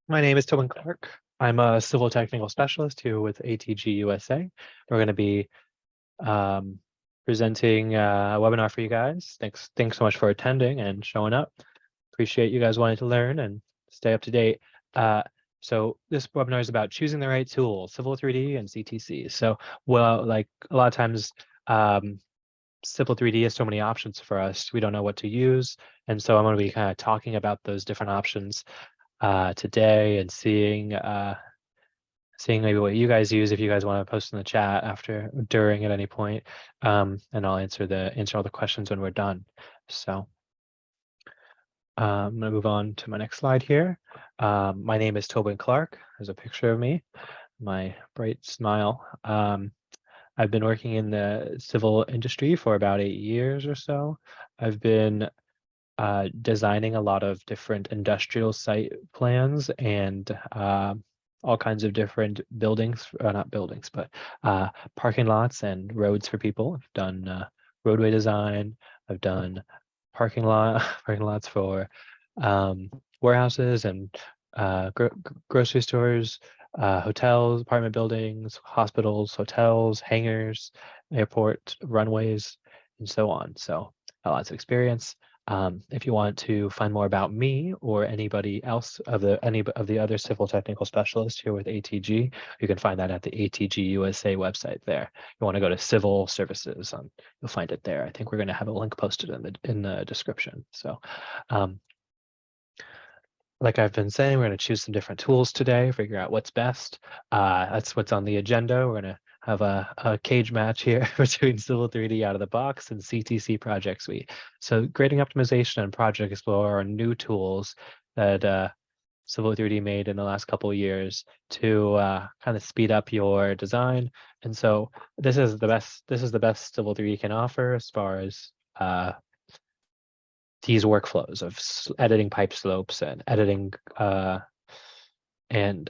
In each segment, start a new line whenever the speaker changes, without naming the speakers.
My name is Tobin Clark. I'm a civil technical specialist here with ATG USA. We're going to be presenting a webinar for you guys. Thanks so much for attending and showing up. Appreciate you guys wanting to learn and stay up to date. So this webinar is about choosing the right tool, Civil 3D and CTC. So, well, like a lot of times, Civil 3D has so many options for us. We don't know what to use. And so I'm going to be kind of talking about those different options today and seeing maybe what you guys use if you guys want to post in the chat during at any point, and I'll answer all the questions when we're done. So I'm going to move on to my next slide here. My name is Tobin Clark. There's a picture of me, my bright smile. I've been working in the civil industry for about 8 years or so. I've been designing a lot of different industrial site plans and all kinds of different buildings, not buildings, but parking lots and roads for people. I've done roadway design. I've done parking lots for warehouses and grocery stores, hotels, apartment buildings, hospitals, hotels, hangars, airport runways, and so on. So lots of experience. If you want to find more about me or anybody else any of the other civil technical specialists here with ATG, you can find that at the ATG USA website there. If you want to go to civil services, you'll find it there. I think we're going to have a link posted in the description. So like I've been saying, we're going to choose some different tools today, figure out what's best. That's what's on the agenda. We're going to have a cage match here between Civil 3D out of the box and CTC Project Suite. So grading optimization and Project Explorer are new tools that Civil 3D made in the last couple of years to kind of speed up your design. And so this is the best Civil 3D can offer as far as these workflows of editing pipe slopes and editing and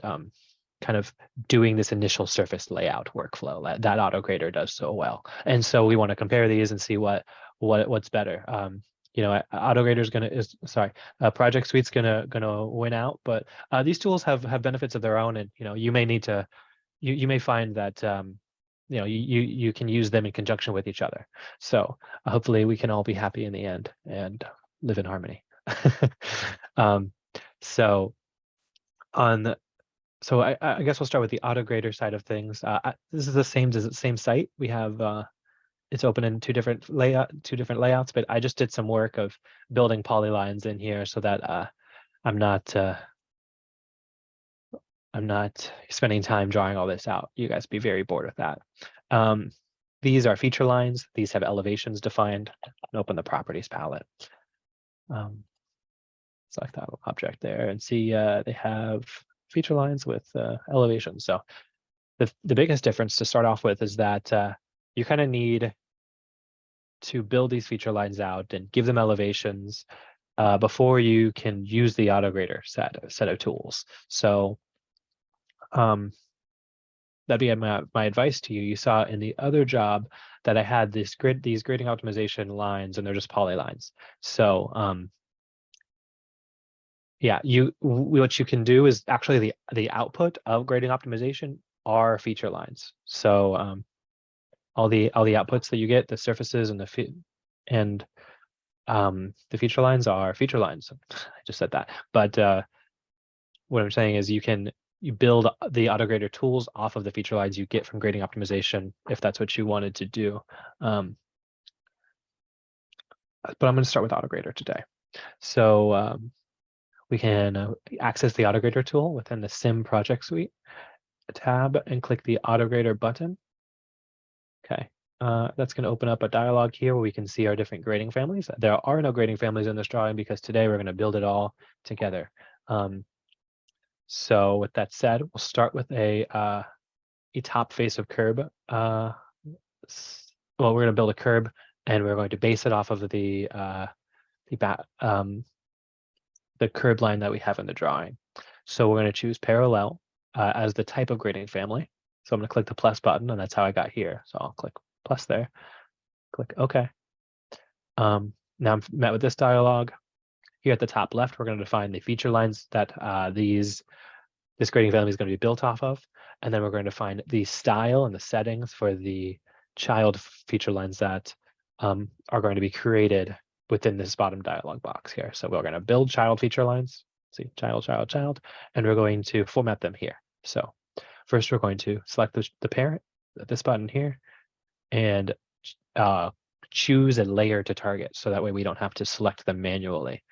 kind of doing this initial surface layout workflow that AutoGrader does so well. And so we want to compare these and see what's better. AutoGrader's Project Suite's gonna win out, but these tools have benefits of their own, and you may need to you may find that you can use them in conjunction with each other. So hopefully we can all be happy in the end and live in harmony. So I guess we'll start with the AutoGrader side of things. This is the same site. We have it's open in two different layouts, but I just did some work of building polylines in here so that I'm not spending time drawing all this out. You guys be very bored with that. These are feature lines. These have elevations defined. Open the properties palette. Select that object there and see they have feature lines with elevations. So the biggest difference to start off with is that you kind of need to build these feature lines out and give them elevations before you can use the AutoGrader set of tools. So that'd be my advice to you. You saw in the other job that I had these grading optimization lines, and they're just polylines. So yeah, what you can do is actually the output of grading optimization are feature lines. So all the outputs that you get, the surfaces and the feature lines are feature lines. I just said that, but what I'm saying is you build the AutoGrader tools off of the feature lines you get from grading optimization if that's what you wanted to do. But I'm going to start with AutoGrader today. So we can access the AutoGrader tool within the Sim Project Suite tab and click the AutoGrader button. Okay, that's going to open up a dialog here where we can see our different grading families. There are no grading families in this drawing because today we're going to build it all together. So with that said, we'll start with a top face of curb. Well, we're going to build a curb, and we're going to base it off of the curb line that we have in the drawing. So we're going to choose parallel as the type of grading family. So I'm going to click the plus button, and that's how I got here. So I'll click plus there, click OK. Now I'm met with this dialog. here at the top left, we're going to define the feature lines that this grading family is going to be built off of. And then we're going to find the style and the settings for the child feature lines that are going to be created within this bottom dialog box here. So we're going to build child feature lines, see child, child, child, and we're going to format them here. So first we're going to select the parent, this button here, and choose a layer to target. So that way we don't have to select them manually.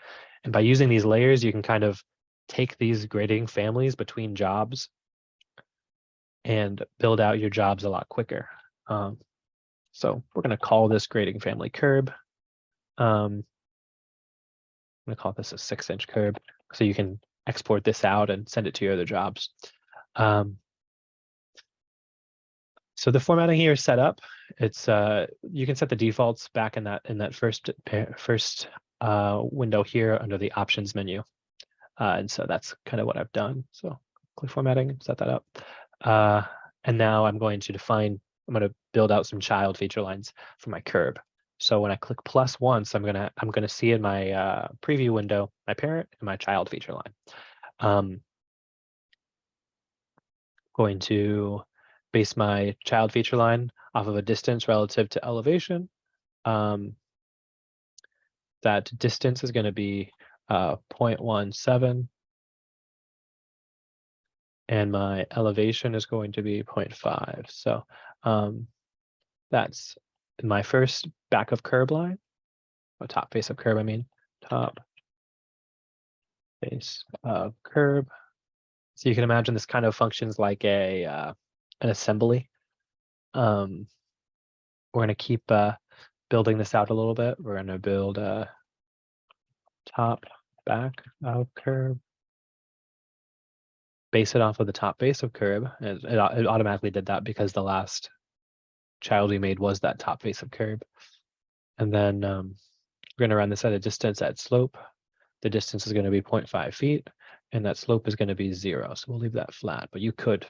And by using these layers, you can kind of take these grading families between jobs and build out your jobs a lot quicker. So we're going to call this grading family curb. I'm going to call this a 6-inch curb so you can export this out and send it to your other jobs. So the formatting here is set up. It's you can set the defaults back in that first window here under the options menu. And so that's kind of what I've done. So click formatting, set that up. And now I'm going to build out some child feature lines for my curb. So when I click plus once, I'm gonna see in my preview window my parent and my child feature line. Going to base my child feature line off of a distance relative to elevation. That distance is going to be 0.17. And my elevation is going to be 0.5. So that's my first back of curb line, or top face of curb, I mean, top face of curb. So you can imagine this kind of functions like an assembly. We're going to keep building this out a little bit. We're going to build a top back of curb. Base it off of the top base of curb. It automatically did that because the last child we made was that top face of curb. And then we're going to run this at a distance at slope. The distance is going to be 0.5 feet, and that slope is going to be 0. So we'll leave that flat, but you could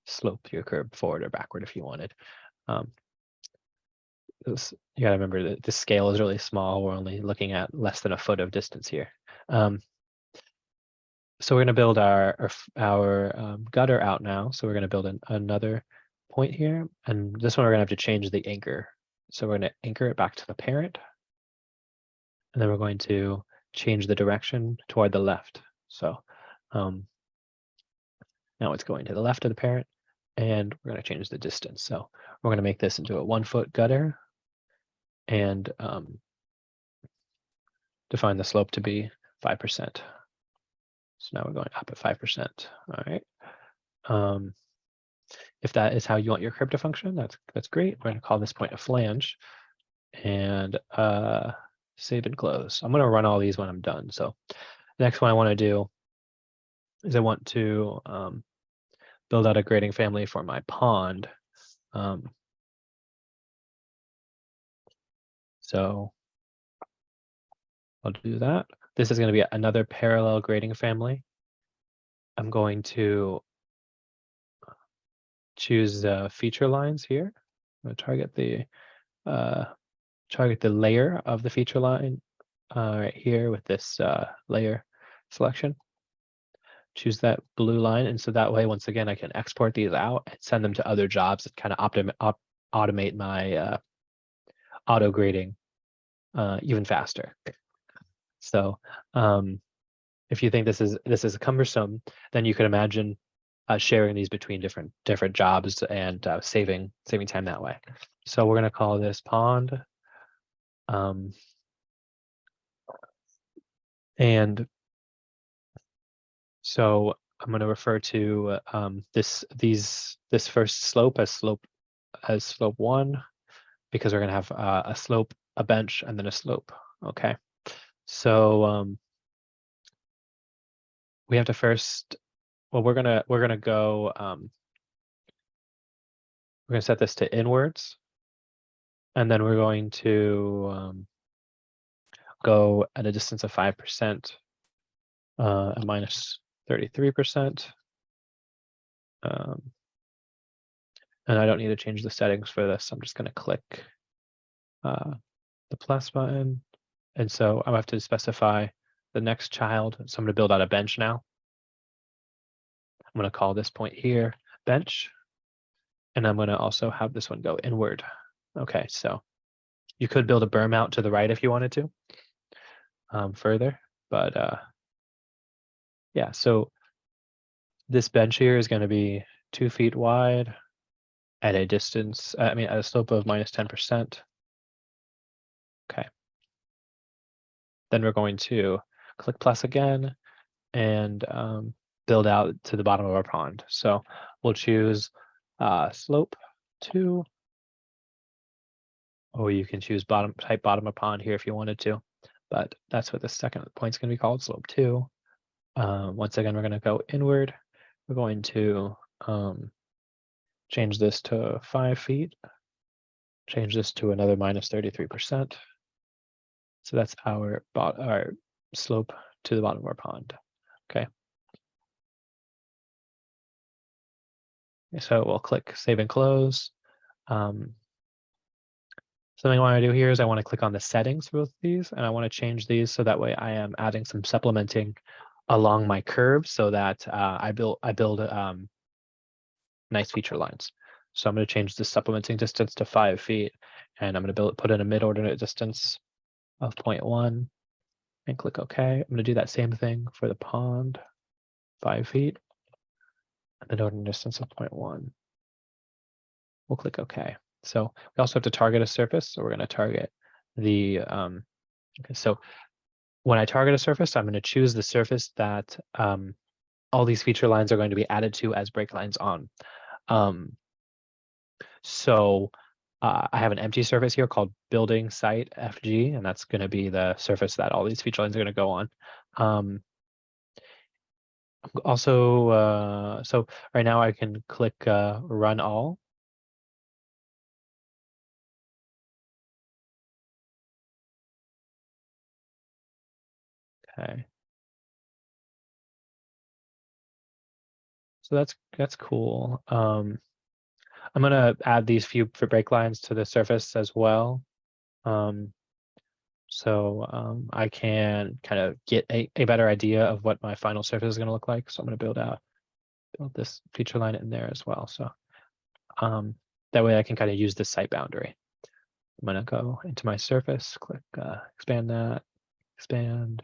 slope your curb forward or backward if you wanted. You got to remember that the scale is really small. We're only looking at less than a foot of distance here. So we're going to build our gutter out now. So we're going to build another point here. And this one we're going to have to change the anchor. So we're going to anchor it back to the parent. And then we're going to change the direction toward the left. So now it's going to the left of the parent. And we're going to change the distance. So we're going to make this into a 1-foot gutter and define the slope to be 5%. So now we're going up at 5%. All right. If that is how you want your curb to function, that's great. We're going to call this point a flange and save and close. I'm going to run all these when I'm done. So the next one I want to do is I want to build out a grading family for my pond. So I'll do that. This is going to be another parallel grading family. I'm going to choose the feature lines here. I'm going to target the layer of the feature line right here with this layer selection. Choose that blue line, and so that way, once again, I can export these out and send them to other jobs and kind of automate my auto grading even faster. So if you think this is cumbersome, then you could imagine sharing these between different jobs and saving time that way. So we're going to call this pond. And so I'm going to refer to this first slope as slope 1, because we're going to have a slope, a bench, and then a slope. Okay. So we have to first. Well, we're gonna go. We're gonna set this to inwards, and then we're going to go at a distance of 5%, at minus 33%. And I don't need to change the settings for this. I'm just going to click the plus button, And so I'm gonna have to specify the next child. So I'm gonna build out a bench now. I'm gonna call this point here bench. And I'm gonna also have this one go inward. Okay, so you could build a berm out to the right if you wanted to further, but yeah, so this bench here is gonna be 2 feet wide at a distance, at a slope of minus 10%. Okay. Then we're going to click plus again and build out to the bottom of our pond. So we'll choose slope 2, or you can choose type bottom of pond here if you wanted to, but that's what the second point's going to be called, slope 2. Once again, we're going to go inward. We're going to change this to 5 feet, change this to another minus 33%. So that's our slope to the bottom of our pond. Okay. So we'll click save and close. Something I want to do here is I want to click on the settings for both of these, and I want to change these so that way I am adding some supplementing along my curve so that I build nice feature lines. So I'm going to change the supplementing distance to 5 feet, and I'm going to put in a mid-ordinate distance of 0.1 and click OK. I'm going to do that same thing for the pond, 5 feet, and mid-ordinate distance of 0.1. We'll click OK. So we also have to target a surface. So we're going to target the, okay, so when I target a surface, I'm going to choose the surface that all these feature lines are going to be added to as break lines on. So I have an empty surface here called building site FG, and that's going to be the surface that all these feature lines are going to go on. Also, so right now I can click run all. Okay. So that's cool. I'm gonna add these few for break lines to the surface as well. So I can kind of get a better idea of what my final surface is gonna look like. So I'm gonna build this feature line in there as well. So that way I can kind of use this site boundary. I'm gonna go into my surface, click expand that, expand.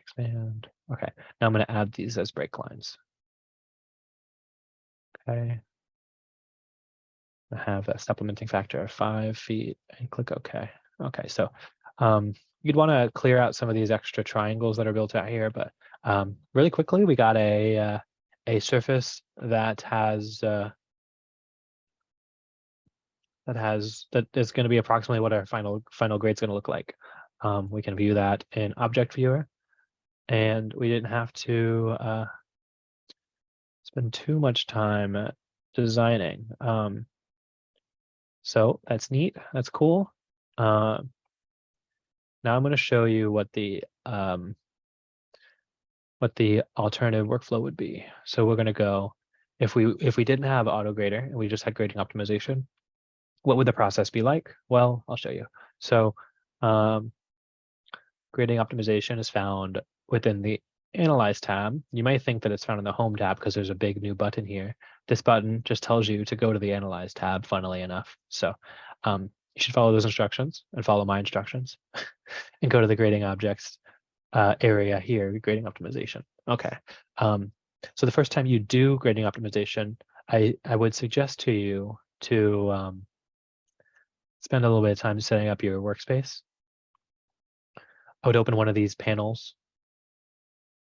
Okay, now I'm gonna add these as break lines. Okay. I have a supplementing factor of 5 feet and click OK. Okay, so you'd want to clear out some of these extra triangles that are built out here, but really quickly we got a surface that is going to be approximately what our final grade is going to look like. We can view that in Object Viewer, and we didn't have to spend too much time designing. So that's neat. That's cool. Now I'm going to show you what the alternative workflow would be. So we're going to go, if we didn't have AutoGrader and we just had grading optimization, what would the process be like? Well, I'll show you. So grading optimization is found within the Analyze tab. You might think that it's found in the Home tab because there's a big new button here. This button just tells you to go to the Analyze tab, funnily enough. So you should follow those instructions and follow my instructions and go to the grading objects area here, grading optimization. Okay. So the first time you do grading optimization, I would suggest to you to spend a little bit of time setting up your workspace. I would open one of these panels.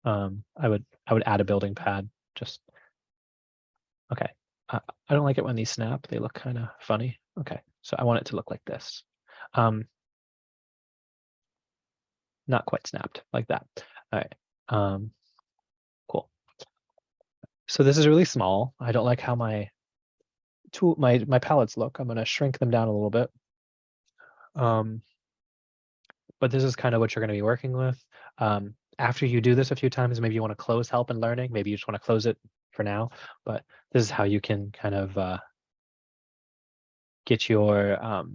I would add a building pad. Just okay. I don't like it when these snap. They look kind of funny. Okay, so I want it to look like this. Not quite snapped like that. All right. Cool. So this is really small. I don't like how my palettes look. I'm going to shrink them down a little bit. But this is kind of what you're going to be working with. After you do this a few times, maybe you want to close help and learning. Maybe you just want to close it for now. But this is how you can kind of get your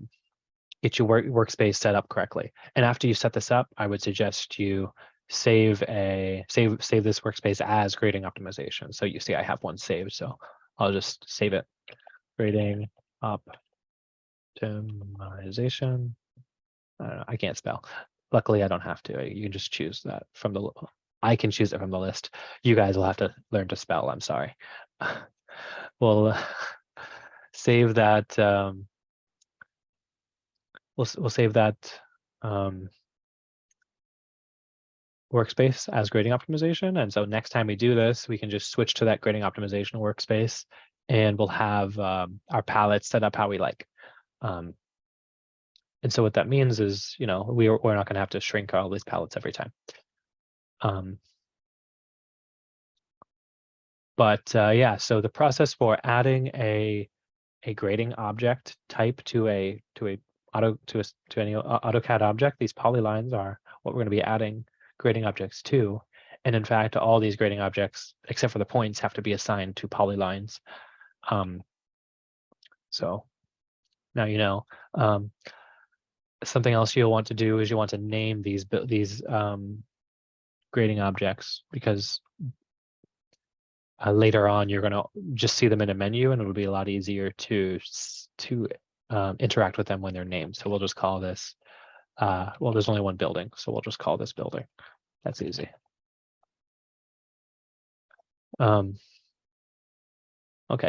get your workspace set up correctly. And after you set this up, I would suggest you save this workspace as grading optimization. So you see I have one saved, so I'll just save it. Grading optimization. I don't know, I can't spell. Luckily, I don't have to. You can just choose that from the. I can choose it from the list. You guys will have to learn to spell. I'm sorry. We'll save that. We'll save that workspace as grading optimization. And so next time we do this, we can just switch to that grading optimization workspace, and we'll have our palettes set up how we like. And so what that means is, we're not going to have to shrink all these palettes every time. Yeah, so the process for adding a grading object type to any AutoCAD object, these polylines are what we're going to be adding grading objects to. And in fact, all these grading objects, except for the points, have to be assigned to polylines. So now you know. Something else you'll want to do is you want to name these grading objects, because later on you're going to just see them in a menu, and it'll be a lot easier to interact with them when they're named. So we'll just call this, well, there's only one building, so we'll just call this building. That's easy. Okay,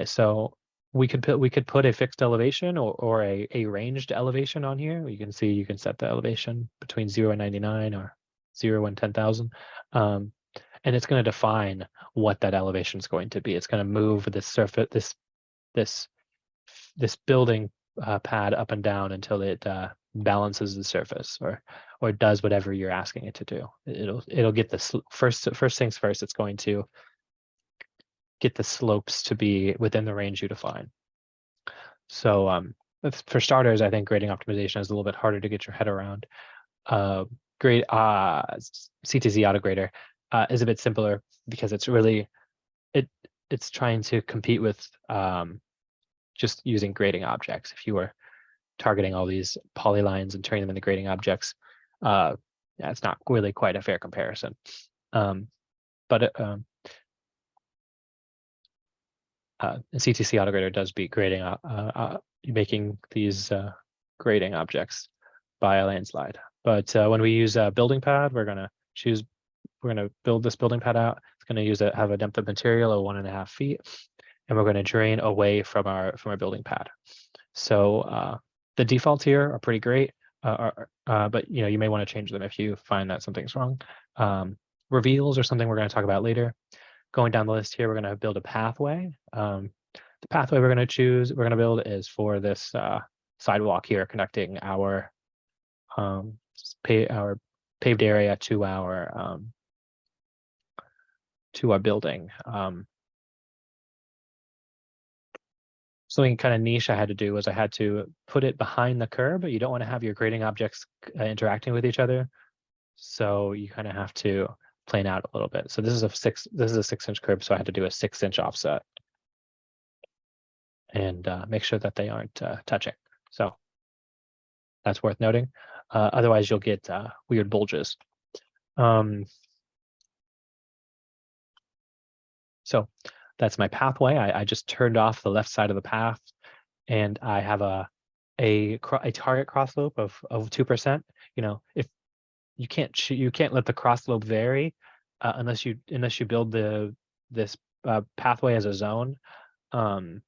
so we could put a fixed elevation or a ranged elevation on here. You can see you can set the elevation between 0 and 99 or 0 and 10,000. And it's going to define what that elevation is going to be. It's going to move this surface, this building pad up and down until it balances the surface, or does whatever you're asking it to do. It'll get the first things first. It's going to get the slopes to be within the range you define. So for starters, I think grading optimization is a little bit harder to get your head around. CTC AutoGrader is a bit simpler because it's really it's trying to compete with just using grading objects. If you were targeting all these polylines and turning them into grading objects, yeah, it's not really quite a fair comparison. CTC AutoGrader does beat grading, making these grading objects by a landslide. But when we use a building pad, we're gonna build this building pad out. It's gonna have a depth of material of 1.5 feet, and we're gonna drain away from our building pad. So the defaults here are pretty great, but you may want to change them if you find that something's wrong. Reveals are something we're going to talk about later. Going down the list here, we're going to build a pathway. The pathway we're going to build is for this sidewalk here, connecting our paved area to our building. Something kind of niche I had to do was I had to put it behind the curb, but you don't want to have your grading objects interacting with each other. So you kind of have to plane out a little bit. So this is a 6-inch curb, so I had to do a 6-inch offset and make sure that they aren't touching. So that's worth noting. Otherwise, you'll get weird bulges. So that's my pathway. I just turned off the left side of the path, and I have a target cross slope of 2%. If you can't let the cross slope vary unless you build this pathway as a zone, and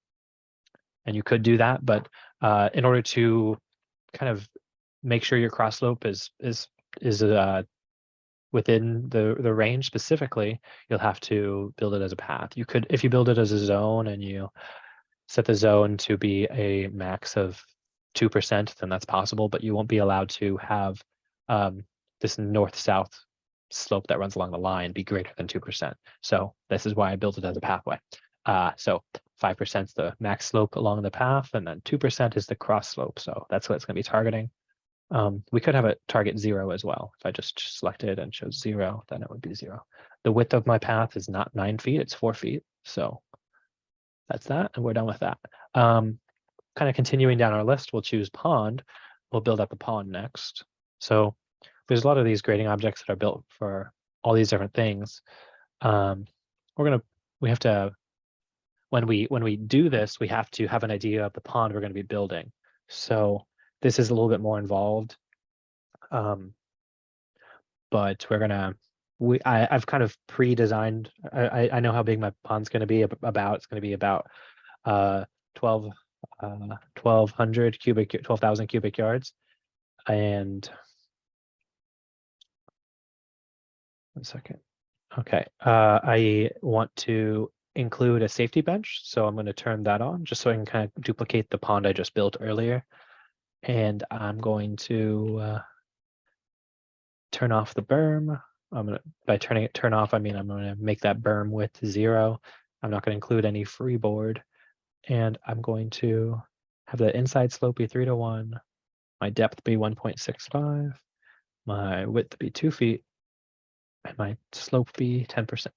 you could do that. But in order to kind of make sure your cross slope is within the range specifically, you'll have to build it as a path. You could, if you build it as a zone and you set the zone to be a max of 2%, then that's possible, but you won't be allowed to have this north-south slope that runs along the line be greater than 2%. So this is why I built it as a pathway. So 5% is the max slope along the path, and then 2% is the cross slope. So that's what it's going to be targeting. We could have it target 0 as well. If I just selected and chose 0, then it would be 0. The width of my path is not 9 feet, it's 4 feet. So that's that, and we're done with that. Kind of continuing down our list, we'll choose pond. we'll build up a pond next. So there's a lot of these grading objects that are built for all these different things. We have to, when we do this, we have to have an idea of the pond we're going to be building. So this is a little bit more involved, but I've kind of pre-designed. I know how big my pond's going to be. It's going to be about 12 1200 cubic 12,000 cubic yards. And 1 second. Okay, I want to include a safety bench, so I'm going to turn that on just so I can kind of duplicate the pond I just built earlier. And I'm going to turn off the berm. By turn off, I mean I'm going to make that berm width 0. I'm not going to include any freeboard, and I'm going to have the inside slope be 3:1, my depth be 1.65, my width be 2 feet, and my slope be 10%.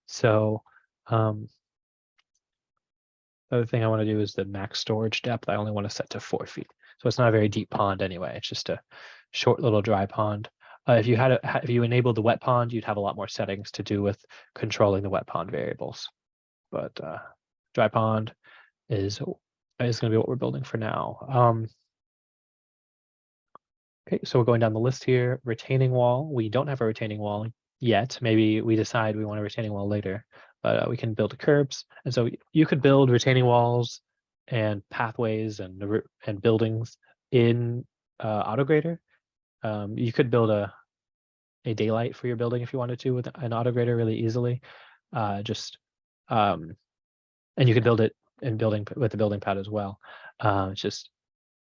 So the other thing I want to do is the max storage depth. I only want to set to 4 feet. So it's not a very deep pond anyway. It's just a short little dry pond. If you enabled the wet pond, you'd have a lot more settings to do with controlling the wet pond variables. But dry pond is going to be what we're building for now. Okay, so we're going down the list here. Retaining wall. We don't have a retaining wall yet. Maybe we decide we want a retaining wall later, but we can build curbs. And so you could build retaining walls and pathways and buildings in AutoGrader. You could build a daylight for your building if you wanted to with an AutoGrader really easily. And you could build it with the building pad as well. It's just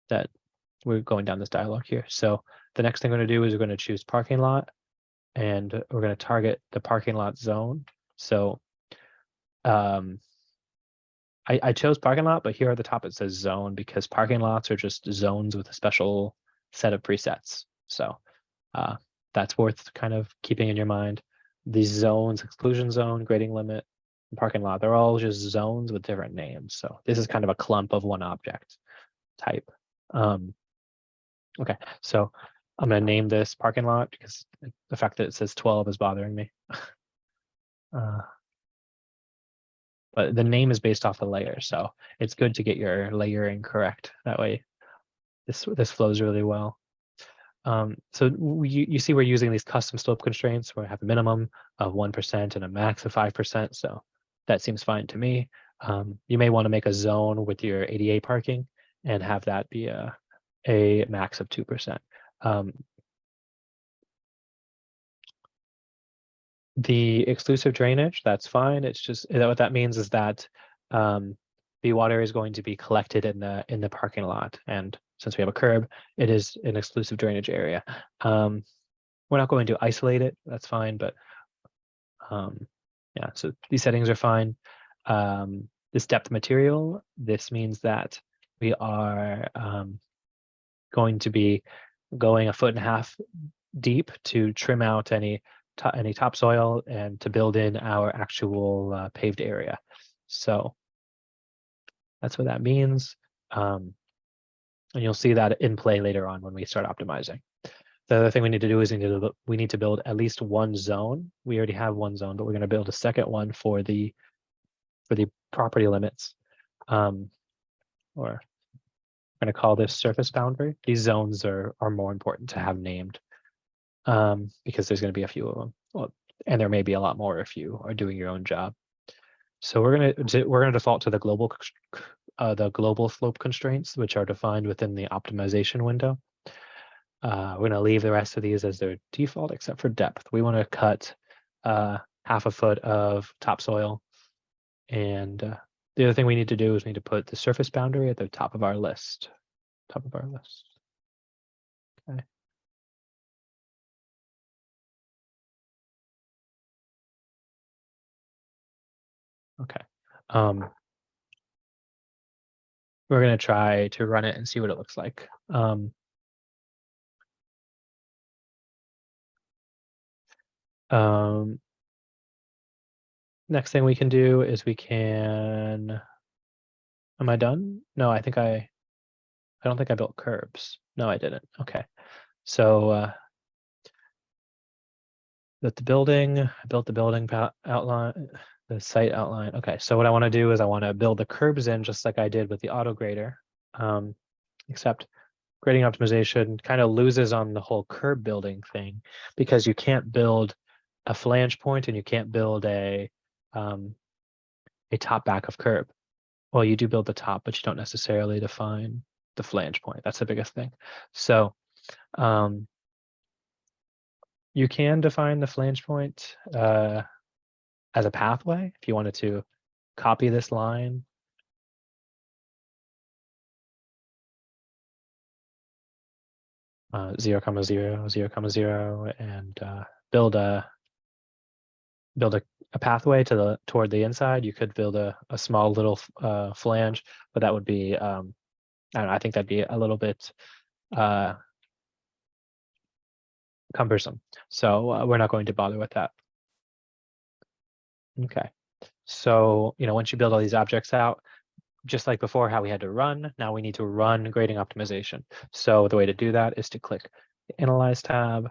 that we're going down this dialog here. So the next thing we're going to do is we're going to choose parking lot, and we're going to target the parking lot zone. So I chose parking lot, but here at the top it says zone because parking lots are just zones with a special set of presets. So that's worth kind of keeping in your mind. These zones, exclusion zone, grading limit, parking lot, they're all just zones with different names. So this is kind of a clump of one object type. Okay, so I'm going to name this parking lot because the fact that it says 12 is bothering me. But the name is based off the layer, so it's good to get your layering correct. That way, this flows really well. So you see we're using these custom slope constraints where I have a minimum of 1% and a max of 5%. So that seems fine to me. You may want to make a zone with your ADA parking and have that be a max of 2%. The exclusive drainage, that's fine. It's just what that means is that the water is going to be collected in the parking lot, and since we have a curb, it is an exclusive drainage area. We're not going to isolate it. That's fine, but yeah. So these settings are fine. This depth material. This means that we are going to be going 1.5 feet deep to trim out any topsoil and to build in our actual paved area. So that's what that means. And you'll see that in play later on when we start optimizing. The other thing we need to do is we need to build at least one zone. We already have one zone, but we're going to build a second one for the property limits. Or we're going to call this surface boundary. These zones are more important to have named. Because there's going to be a few of them, well, and there may be a lot more if you are doing your own job. So we're going to default to the global slope constraints, which are defined within the optimization window. We're going to leave the rest of these as their default, except for depth. We want to cut 1/2 foot of topsoil, and the other thing we need to do is we need to put the surface boundary at the top of our list. Okay. Okay. We're going to try to run it and see what it looks like. Next thing we can do is we can, am I done? No, I think I I don't think I built curbs. No, I didn't. Okay. So built the building, I built the building outline, the site outline. Okay, so what I want to do is I want to build the curbs in just like I did with the auto grader, except grading optimization kind of loses on the whole curb building thing because you can't build a flange point and you can't build a top back of curb. Well, you do build the top, but you don't necessarily define the flange point. That's the biggest thing. So you can define the flange point as a pathway if you wanted to copy this line. Uh, 0, 0, 0, 0, and build a pathway toward the inside. You could build a small little flange, but that would be I don't know, I think that'd be a little bit cumbersome. So we're not going to bother with that. Okay. So, once you build all these objects out, just like before, how we had to run, now we need to run grading optimization. So the way to do that is to click the Analyze tab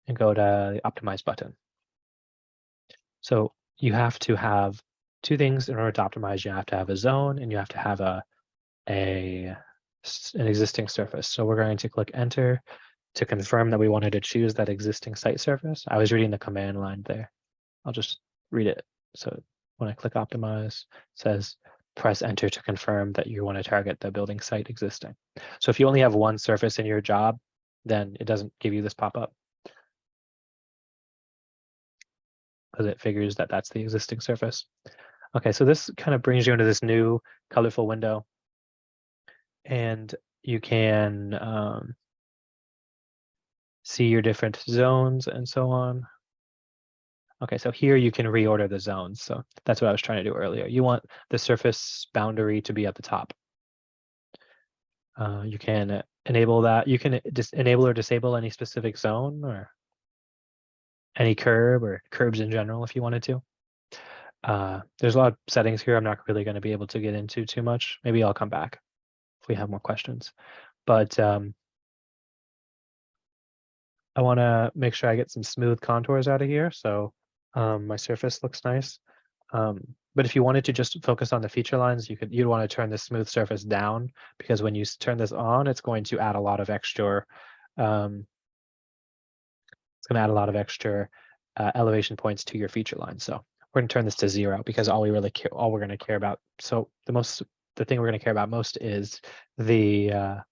and go to the Optimize button. So you have to have two things in order to optimize. You have to have a zone and you have to have an existing surface. So we're going to click Enter to confirm that we wanted to choose that existing site surface. I was reading the command line there. I'll just read it. So when I click Optimize, it says press Enter to confirm that you want to target the building site existing. So if you only have one surface in your job, then it doesn't give you this pop-up because it figures that that's the existing surface. Okay, so this kind of brings you into this new colorful window, and you can see your different zones and so on. Okay, so here you can reorder the zones. So that's what I was trying to do earlier. You want the surface boundary to be at the top. You can enable that. You can just enable or disable any specific zone or any curb or curbs in general if you wanted to. There's a lot of settings here I'm not really going to be able to get into too much. Maybe I'll come back if we have more questions. But I want to make sure I get some smooth contours out of here. So my surface looks nice. But if you wanted to just focus on the feature lines, you'd want to turn the smooth surface down because when you turn this on, it's going to add a lot of extra elevation points to your feature line. So we're going to turn this to 0 because all we're going to care about. So the thing we're going to care about most is the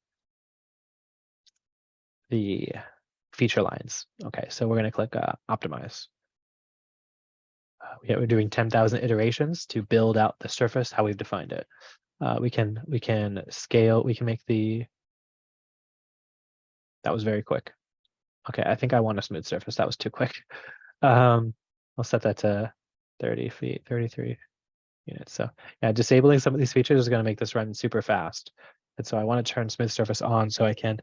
feature lines. Okay, so we're going to click Optimize. We're doing 10,000 iterations to build out the surface how we've defined it. We can scale. We can make that was very quick. Okay, I think I want a smooth surface. That was too quick. I'll set that to 30 feet, 33 units. So yeah, disabling some of these features is going to make this run super fast. And so I want to turn smooth surface on so I can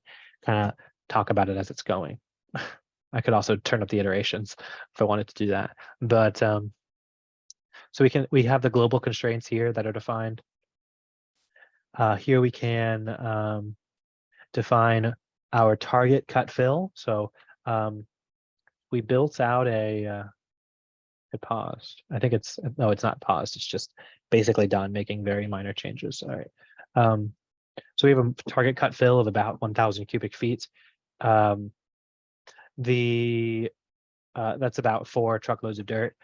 kind of talk about it as it's going. I could also turn up the iterations if I wanted to do that. But so we have the global constraints here that are defined. Here we can define our target cut fill. So we built out it paused. I think it's not paused. It's just basically done making very minor changes. All right. So we have a target cut fill of about 1,000 cubic feet. That's about 4 truckloads of dirt.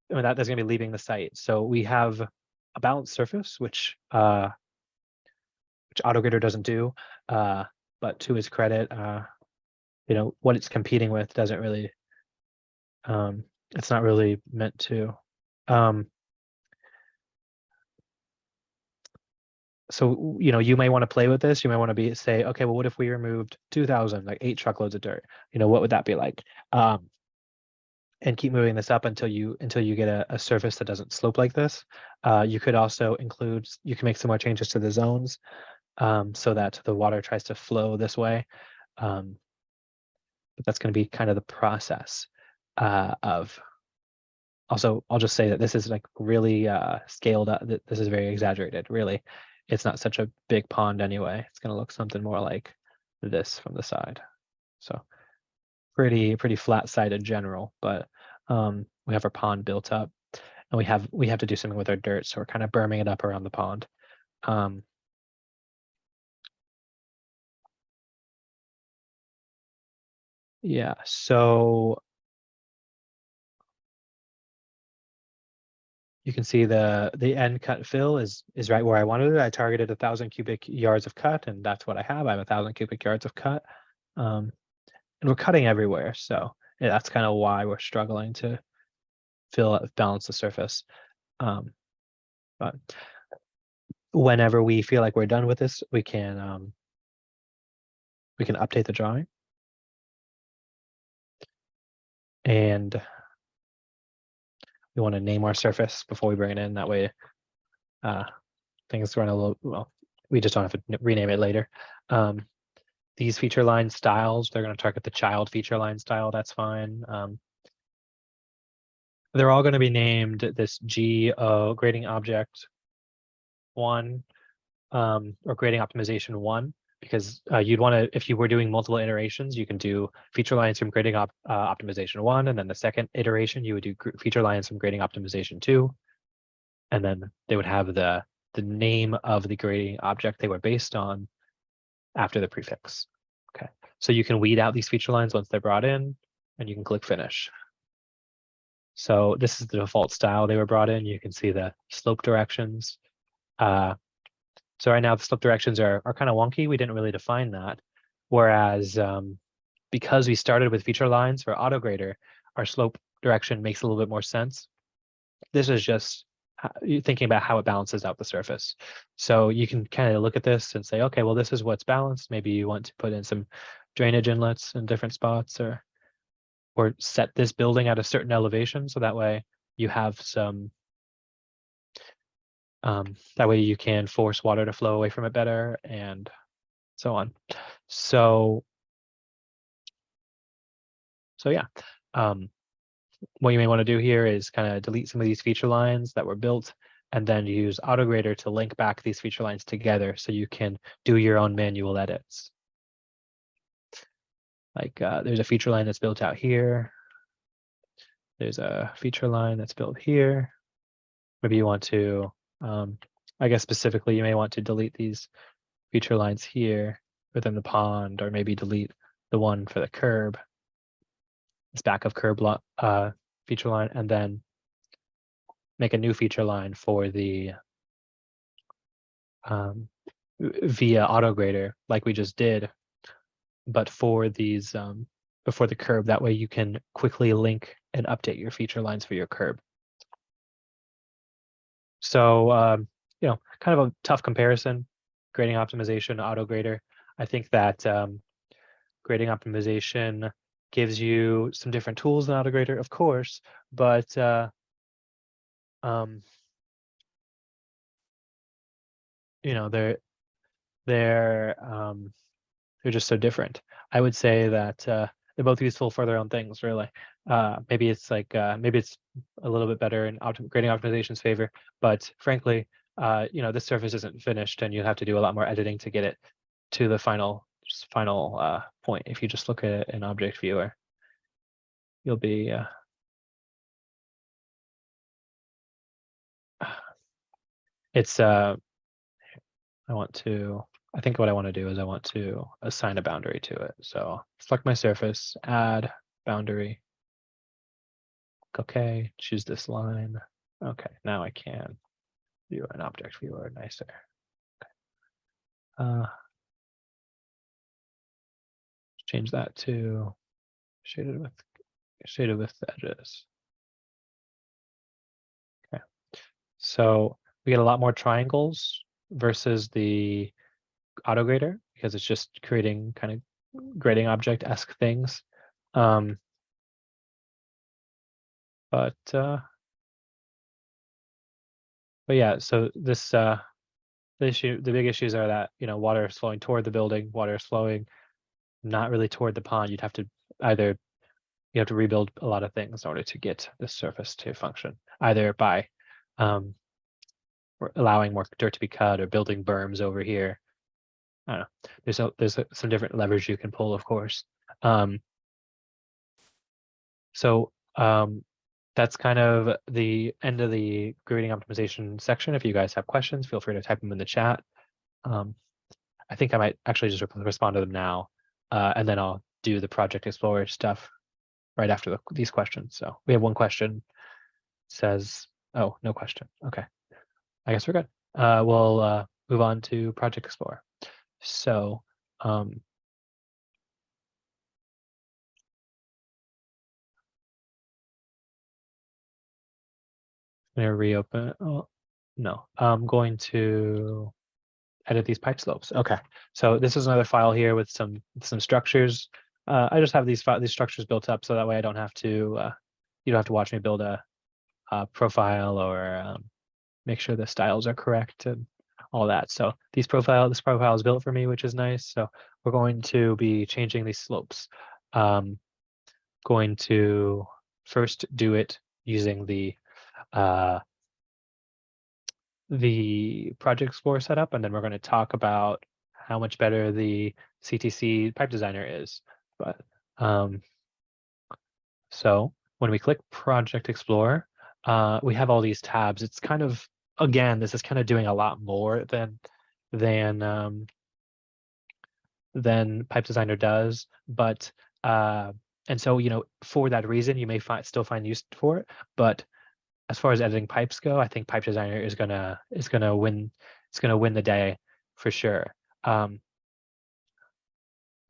That's going to be leaving the site. So we have a balanced surface, which AutoGrader doesn't do. But to his credit, what it's competing with doesn't really. It's not really meant to. So you may want to play with this. You may want to say, okay, well, what if we removed 2,000, like 8 truckloads of dirt? What would that be like? And keep moving this up until you get a surface that doesn't slope like this. You could also you can make some more changes to the zones so that the water tries to flow this way. But that's going to be kind of the process of. Also, I'll just say that this is like really scaled up. This is very exaggerated, really. it's not such a big pond anyway. It's going to look something more like this from the side. So pretty flat side in general, but we have our pond built up, and we have to do something with our dirt, so we're kind of berming it up around the pond. Yeah, so you can see the end cut fill is right where I wanted it. I targeted 1,000 cubic yards of cut, and that's what I have. I have 1,000 cubic yards of cut, and we're cutting everywhere, so yeah, that's kind of why we're struggling to balance the surface. But whenever we feel like we're done with this, we can update the drawing, and we want to name our surface before we bring it in. That way, things run a little, well, we just don't have to rename it later. These feature line styles, they're going to target the child feature line style. That's fine. They're all going to be named this grading object 1 or grading optimization 1, because you'd want to, if you were doing multiple iterations, you can do feature lines from grading optimization 1, and then the second iteration you would do feature lines from grading optimization 2, and then they would have the name of the grading object they were based on after the prefix. Okay, so you can weed out these feature lines once they're brought in, and you can click finish. So this is the default style they were brought in. You can see the slope directions. So right now the slope directions are kind of wonky. We didn't really define that. Whereas because we started with feature lines for AutoGrader, our slope direction makes a little bit more sense. This is just thinking about how it balances out the surface. So you can kind of look at this and say, okay, well, this is what's balanced. Maybe you want to put in some drainage inlets in different spots, or set this building at a certain elevation, so that way you have some that way you can force water to flow away from it better, and so on. So yeah, what you may want to do here is kind of delete some of these feature lines that were built, and then use AutoGrader to link back these feature lines together so you can do your own manual edits. Like there's a feature line that's built out here. There's a feature line that's built here. Maybe you want to, I guess specifically, you may want to delete these feature lines here within the pond, or maybe delete the one for the curb, this back of curb feature line, and then make a new feature line for the via AutoGrader, like we just did, but for these before the curb. That way you can quickly link and update your feature lines for your curb. So you know, kind of a tough comparison, grading optimization, AutoGrader. I think that grading optimization gives you some different tools than AutoGrader, of course, but you know, they're just so different. I would say that they're both useful for their own things, really. Maybe it's like maybe it's a little bit better in grading optimization's favor, but frankly, you know, this surface isn't finished, and you have to do a lot more editing to get it to the final point. If you just look at an object viewer, you'll be it's I think what I want to do is I want to assign a boundary to it. So select my surface, add boundary. Okay, choose this line. Okay, now I can view an object viewer nicer. Okay. Change that to shaded with the edges. Okay, so we get a lot more triangles versus the AutoGrader, because it's just creating kind of grading object-esque things. But yeah, so this the big issues are that, you know, water is flowing toward the building, water is flowing not really toward the pond. You have to rebuild a lot of things in order to get this surface to function, either by allowing more dirt to be cut or building berms over here. I don't know. There's some different levers you can pull, of course. So that's kind of the end of the grading optimization section. If you guys have questions, feel free to type them in the chat. I think I might actually just respond to them now, and then I'll do the Project Explorer stuff right after these questions. So we have one question. It says, oh, no question. Okay, I guess we're good. We'll move on to Project Explorer. So I'm going to reopen. Oh, no, I'm going to edit these pipe slopes. Okay, so this is another file here with some structures. I just have these structures built up so that way I don't have to. You don't have to watch me build a profile or make sure the styles are correct and all that. So this profile is built for me, which is nice. So we're going to be changing these slopes. Going to first do it using the Project Explorer setup, and then we're going to talk about how much better the CTC Pipe Designer is. But so when we click Project Explorer, we have all these tabs. It's kind of, again, this is kind of doing a lot more than Pipe Designer does. But and so, you know, for that reason, you may still find use for it. But as far as editing pipes go, I think Pipe Designer is gonna win. It's gonna win the day for sure.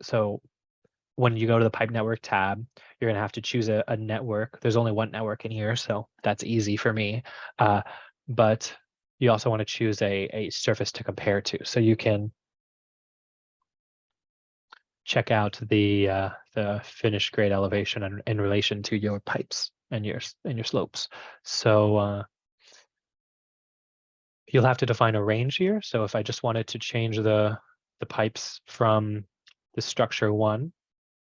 So when you go to the pipe network tab, you're gonna have to choose a network. There's only one network in here, so that's easy for me. But you also want to choose a surface to compare to, so you can check out the finished grade elevation in relation to your pipes and your slopes. So you'll have to define a range here. So if I just wanted to change the pipes from the structure 1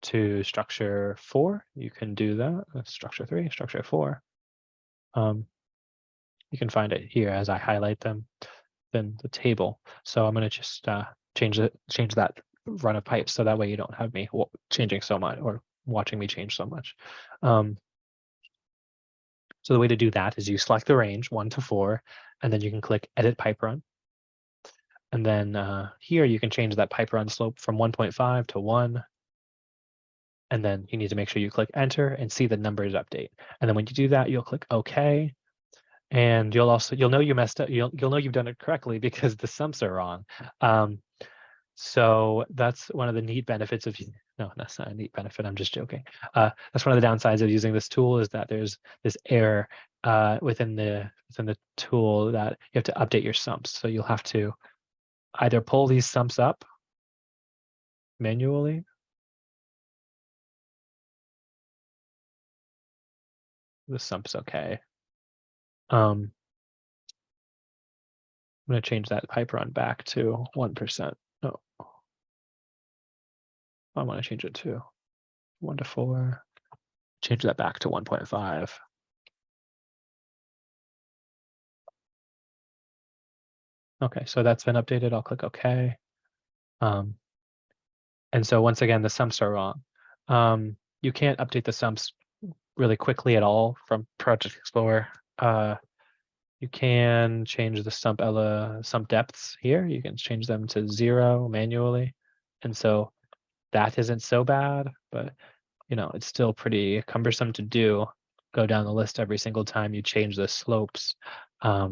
to structure 4, you can do that. Structure 3, structure 4. You can find it here as I highlight them in the table. So I'm going to just change that run of pipes so that way you don't have me changing so much or watching me change so much. So the way to do that is you select the range 1 to 4, and then you can click Edit Pipe Run. And then here you can change that pipe run slope from 1.5 to 1. And then you need to make sure you click Enter and see the numbers update. And then when you do that, you'll click OK. And you'll know you messed up. You'll know you've done it correctly because the sumps are wrong. So that's one of the neat benefits of, no, that's not a neat benefit, I'm just joking. That's one of the downsides of using this tool is that there's this error within the tool that you have to update your sumps. So you'll have to either pull these sumps up manually. The sump's okay. I'm going to change that pipe run back to 1%. No, I want to change it to 1 to 4. Change that back to 1.5. Okay, so that's been updated. I'll click OK. And so once again, the sumps are wrong. You can't update the sumps really quickly at all from Project Explorer. You can change the sump depths here. You can change them to 0 manually. And so that isn't so bad, but you know, it's still pretty cumbersome to do. Go down the list every single time you change the slopes. Now,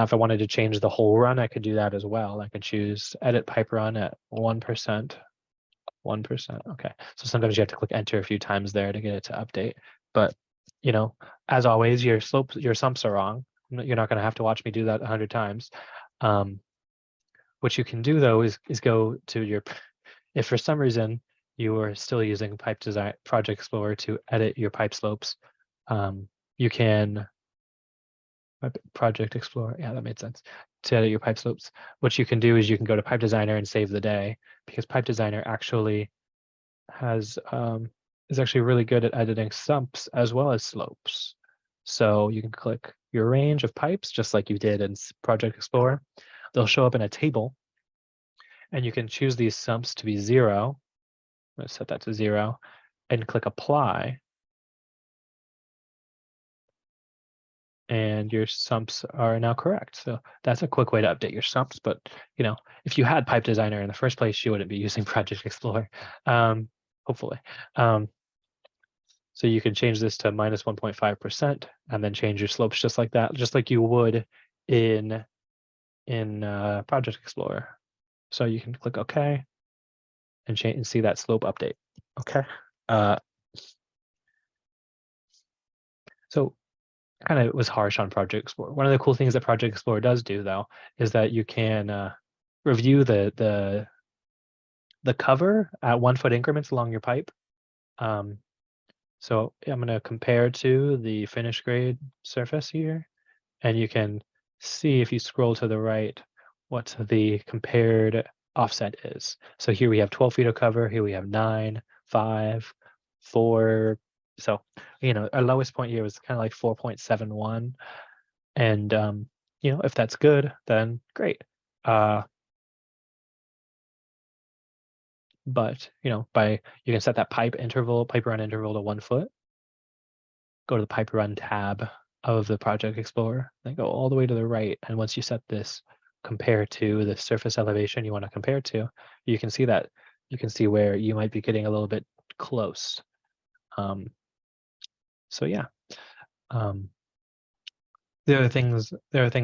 if I wanted to change the whole run, I could do that as well. I could choose Edit Pipe Run at 1%. 1%. Okay. So sometimes you have to click Enter a few times there to get it to update. But you know, as always, your sumps are wrong. You're not going to have to watch me do that 100 times. What you can do though is go to your, if for some reason you are still using Project Explorer to edit your pipe slopes, you can Project Explorer. Yeah, that made sense. To edit your pipe slopes, what you can do is you can go to Pipe Designer and save the day, because Pipe Designer actually has is actually really good at editing sumps as well as slopes. So you can click your range of pipes, just like you did in Project Explorer. They'll show up in a table, and you can choose these sumps to be 0. I'm going to set that to 0 and click apply. And your sumps are now correct. So that's a quick way to update your sumps. But if you had Pipe Designer in the first place, you wouldn't be using Project Explorer, hopefully. So you can change this to minus 1.5% and then change your slopes just like that, just like you would in Project Explorer. So you can click OK and change and see that slope update. Okay. So kind of was harsh on Project Explorer. One of the cool things that Project Explorer does do, though, is that you can review the cover at 1 foot increments along your pipe. So I'm going to compare to the finished grade surface here, and you can see if you scroll to the right what the compared offset is. So here we have 12 feet of cover. Here we have 9, 5, 4. So our lowest point here was kind of like 4.71. And if that's good, then great. But you can set that pipe run interval to 1 foot. Go to the pipe run tab of the Project Explorer, then go all the way to the right. And once you set this compare to the surface elevation you want to compare to, you can see where you might be getting a little bit close. So yeah. The other thing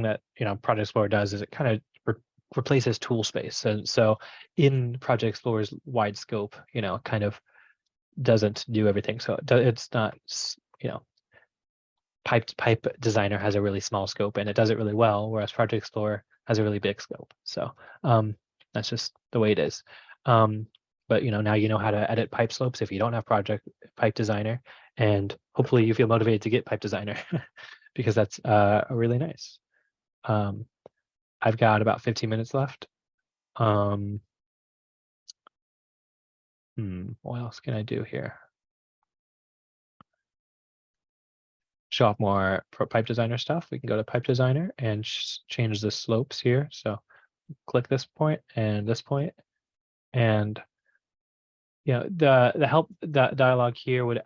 that Project Explorer does is it kind of replaces tool space. And so in Project Explorer's wide scope, it kind of doesn't do everything. So it's not, Pipe Designer has a really small scope and it does it really well, whereas Project Explorer has a really big scope. So that's just the way it is. But now you know how to edit pipe slopes if you don't have Pipe Designer, and hopefully you feel motivated to get Pipe Designer because that's really nice. I've got about 15 minutes left. What else can I do here? Show off more Pipe Designer stuff. We can go to Pipe Designer and change the slopes here. So click this point and this point, and the help dialog here would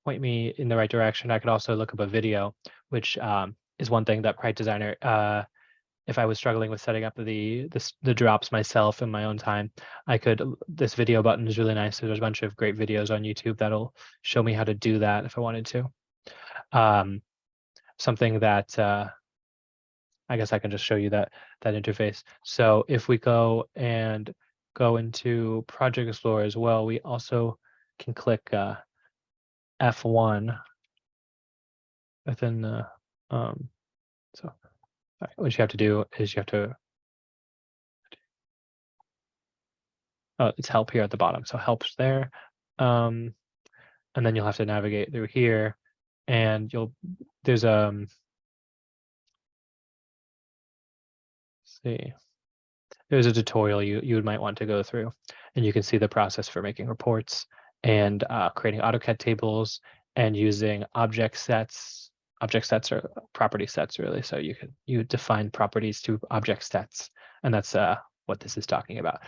point me in the right direction. I could also look up a video, which is one thing that Pipe Designer, if I was struggling with setting up the drops myself in my own time, this video button is really nice. So there's a bunch of great videos on YouTube that'll show me how to do that if I wanted to. Something that I guess I can just show you that interface. So if we go into Project Explorer as well, we also can click F1 within the so what you have to do is it's help here at the bottom. So help's there. And then you'll have to navigate through here, and there's there's a tutorial you might want to go through, and you can see the process for making reports and creating AutoCAD tables and using object sets. Object sets are property sets, really. So you define properties to object sets, and that's what this is talking about.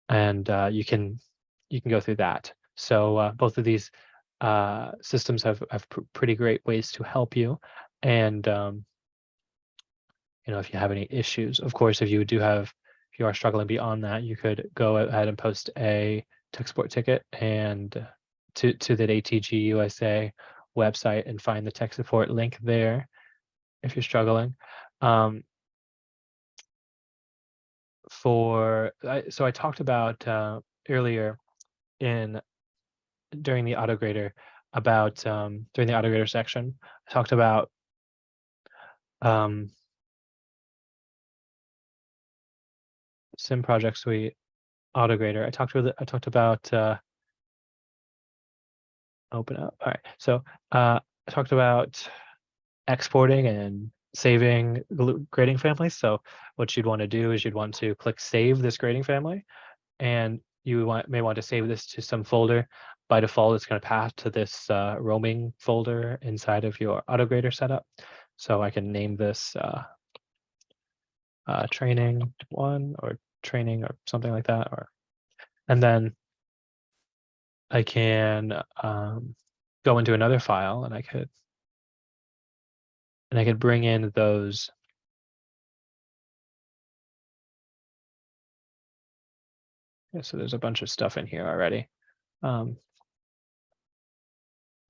And you can go through that. So both of these systems have pretty great ways to help you. And if you have any issues, of course, if you are struggling beyond that, you could go ahead and post a tech support ticket and to the ATG USA website and find the tech support link there if you're struggling. So I talked about earlier during the AutoGrader during the AutoGrader section, I talked about Sim Project Suite AutoGrader. I talked about open up. All right. So I talked about exporting and saving grading families. So what you'd want to do is you'd want to click save this grading family, and you may want to save this to some folder. by default, it's going to pass to this roaming folder inside of your AutoGrader setup. So I can name this training 1 or training or something like that, and then I can go into another file, and I could bring in those. Yeah, so there's a bunch of stuff in here already. Let's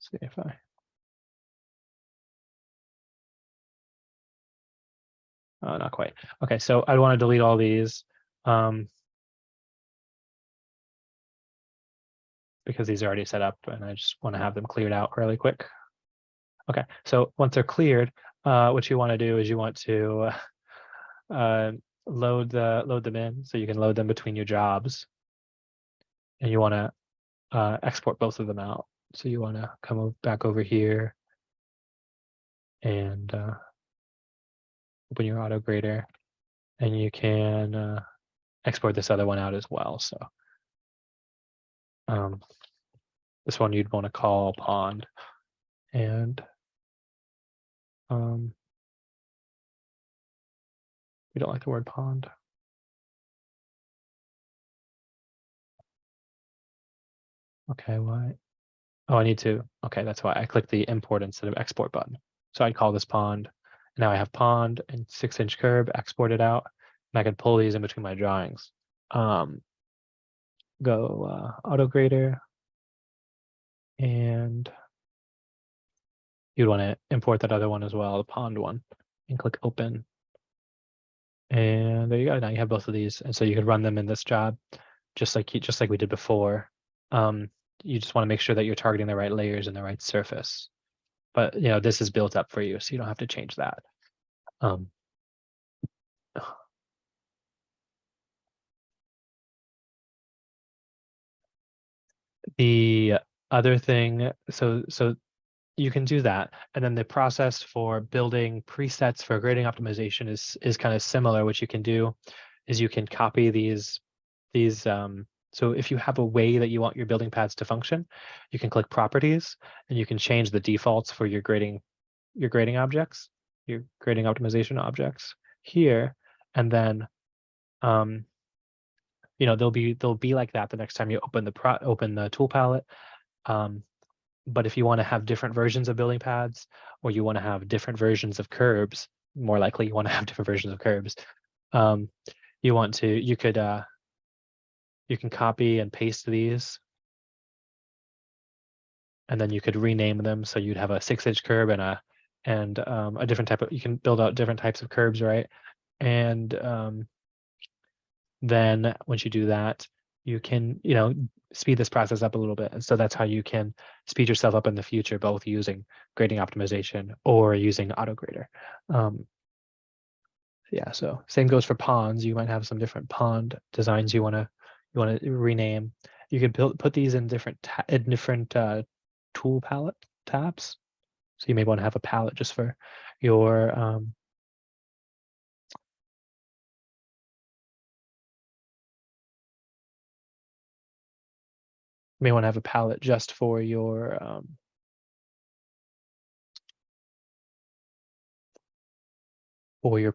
see if not quite. Okay, so I want to delete all these because these are already set up, and I just want to have them cleared out really quick. Okay, so once they're cleared, what you want to do is you want to load them in, so you can load them between your jobs, and you want to export both of them out. So you want to come back over here and open your AutoGrader, and you can export this other one out as well. So this one you'd want to call pond, and we don't like the word pond. Okay, why? Oh, I need to. Okay, that's why I clicked the import instead of export button. So I'd call this pond. Now I have pond and 6-inch curb exported out, and I can pull these in between my drawings. Go AutoGrader, and you'd want to import that other one as well, the pond one, and click open. And there you go. Now you have both of these, and so you could run them in this job, just like we did before. You just want to make sure that you're targeting the right layers and the right surface. But this is built up for you, so you don't have to change that. The other thing, so you can do that, and then the process for building presets for grading optimization is kind of similar. What you can do is you can copy these. So if you have a way that you want your building pads to function, you can click properties, and you can change the defaults for your grading objects, your grading optimization objects here, and then they'll be like that the next time you open the tool palette. But if you want to have different versions of building pads, or you want to have different versions of curbs, more likely you want to have different versions of curbs. You can copy and paste these, and then you could rename them. So you'd have a 6-inch curb and a different type of. You can build out different types of curbs, right? And then once you do that, you can speed this process up a little bit. And so that's how you can speed yourself up in the future, both using grading optimization or using AutoGrader. Yeah, so same goes for ponds. You might have some different pond designs you want to rename. You could put these in different tool palette tabs. So you may want to have a palette just for your you may want to have a palette just for your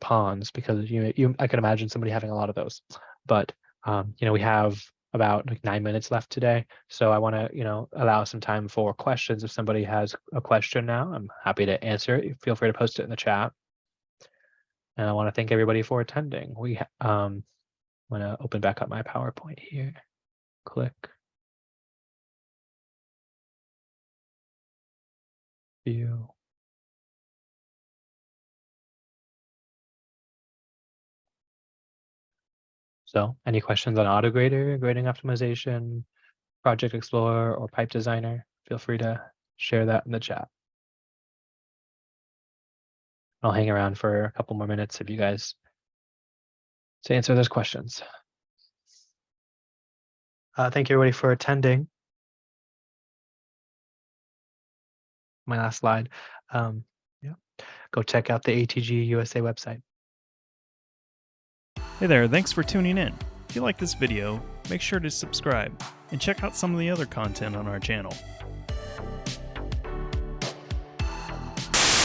ponds, because I can imagine somebody having a lot of those. But we have about 9 minutes left today, so I want to allow some time for questions. If somebody has a question now, I'm happy to answer it. Feel free to post it in the chat. And I want to thank everybody for attending. I'm going to open back up my PowerPoint here. Click view. So any questions on AutoGrader, grading optimization, Project Explorer, or Pipe Designer, feel free to share that in the chat. I'll hang around for a couple more minutes if you guys to answer those questions. Thank you everybody for attending. My last slide. Yeah, go check out the ATG USA website.
Hey there, thanks for tuning in. If you like this video, make sure to subscribe and check out some of the other content on our channel.